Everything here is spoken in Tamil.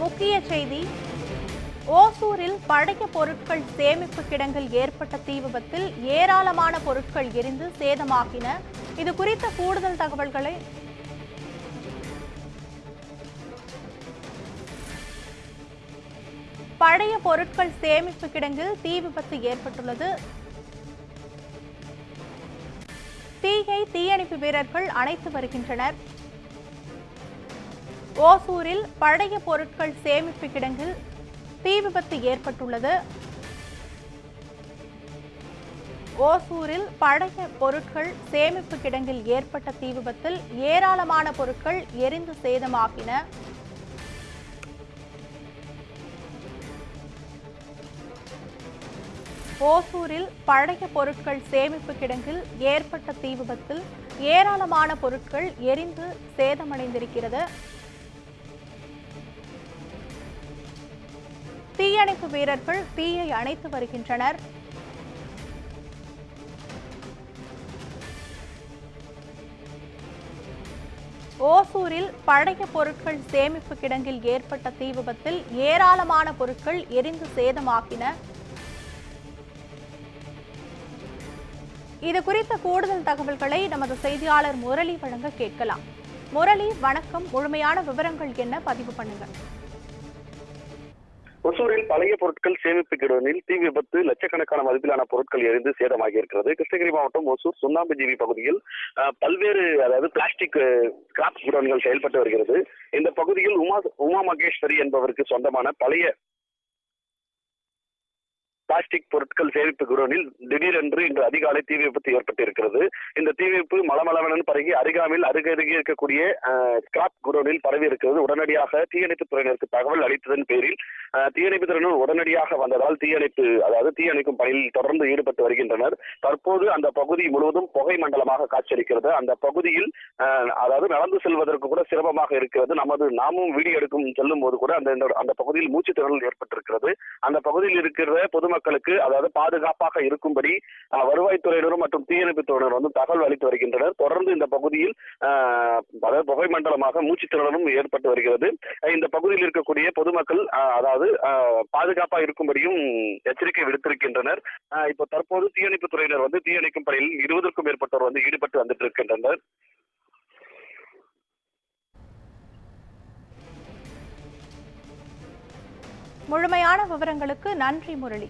முக்கிய செய்தி: ஓசூரில் பழைய பொருட்கள் சேமிப்பு கிடங்கில் ஏற்பட்ட தீ விபத்தில் ஏராளமான பொருட்கள் எரிந்து சேதமாகின. இது குறித்த கூடுதல் தகவல்களை பழைய பொருட்கள் சேமிப்பு கிடங்கில் தீ விபத்து ஏற்பட்டுள்ளது. தீயை தீயணைப்பு வீரர்கள் அணைத்து வருகின்றனர். ஓசூரில் பழைய பொருட்கள் சேமிப்பு கிடங்கில் தீ விபத்து ஏற்பட்டுள்ளது. ஓசூரில் பழைய பொருட்கள் சேமிப்பு கிடங்கில் ஏற்பட்ட தீ விபத்தில் ஏராளமான பொருட்கள் எரிந்து சேதமாகின. ஓசூரில் பழைய பொருட்கள் சேமிப்பு கிடங்கில் ஏற்பட்ட தீ விபத்தில் ஏராளமான பொருட்கள் எரிந்து சேதமடைந்திருக்கிறது. தீயணைப்பு வீரர்கள் தீயை அணைத்து வருகின்றனர். ஓசூரில் பழைய பொருட்கள் சேமிப்பு கிடங்கில் ஏற்பட்ட தீ விபத்தில் ஏராளமான பொருட்கள் எரிந்து சேதமாகின. இது குறித்த கூடுதல் தகவல்களை நமது செய்தியாளர் முரளி வழங்க கேட்கலாம். முரளி, வணக்கம். முழுமையான விவரங்கள் என்ன? பதிவு பண்ணுங்க. ஒசூரில் பழைய பொருட்கள் சேமிப்பு கிடங்கில் தீ விபத்து, லட்சக்கணக்கான மதிப்பிலான பொருட்கள் எரிந்து சேதமாகி இருக்கிறது. கிருஷ்ணகிரி மாவட்டம் ஒசூர் சுண்ணாம்புஜீவி பகுதியில் பல்வேறு பிளாஸ்டிக் ஸ்கிராப் குடோன்கள் செயல்பட்டு வருகிறது. இந்த பகுதியில் உமா மகேஸ்வரி என்பவருக்கு சொந்தமான பழைய பிளாஸ்டிக் பொருட்கள் சேமிப்பு குடோனில் திடீரென்று இன்று அதிகாலை தீ விபத்து ஏற்பட்டிருக்கிறது. இந்த தீ விபத்து மலமளவென பரவி அருகருகே இருக்கக்கூடிய ஸ்கிராப் குடோனில் பரவி இருக்கிறது. உடனடியாக தீயணைப்பு துறையினருக்கு தகவல் அளித்ததன் பேரில் தீயணைப்பு துறையினர் உடனடியாக வந்ததால் தீயணைக்கும் பணியில் தொடர்ந்து ஈடுபட்டு வருகின்றனர். தற்போது அந்த பகுதி முழுவதும் புகை மண்டலமாக காட்சியளிக்கிறது. அந்த பகுதியில் நடந்து செல்வதற்கு கூட சிரமமாக இருக்கிறது. நாமும் வீடியோ எடுக்கும் செல்லும் போது கூட அந்த பகுதியில் மூச்சு திணறல் ஏற்பட்டிருக்கிறது. அந்த பகுதியில் இருக்கிற பொதுமக்களுக்கு பாதுகாப்பாக இருக்கும்படி வருவாய்த்துறையினரும் மற்றும் தீயணைப்பு துறையினர் தகவல் அளித்து வருகின்றனர். தொடர்ந்து இந்த பகுதியில் புகை மண்டலமாக மூச்சு திணறலும் ஏற்பட்டு வருகிறது. இந்த பகுதியில் இருக்கக்கூடிய பொதுமக்கள் பாதுகாப்பாக இருக்கும்படியும் எச்சரிக்கை விடுத்திருக்கின்றனர். இப்போ தற்போது தீயணைப்பு துறையினர் தீயணைக்கும் பணியில் 20க்கும் மேற்பட்டோர் ஈடுபட்டு வந்துட்டு இருக்கின்றனர். முழுமையான விவரங்களுக்கு நன்றி முரளி.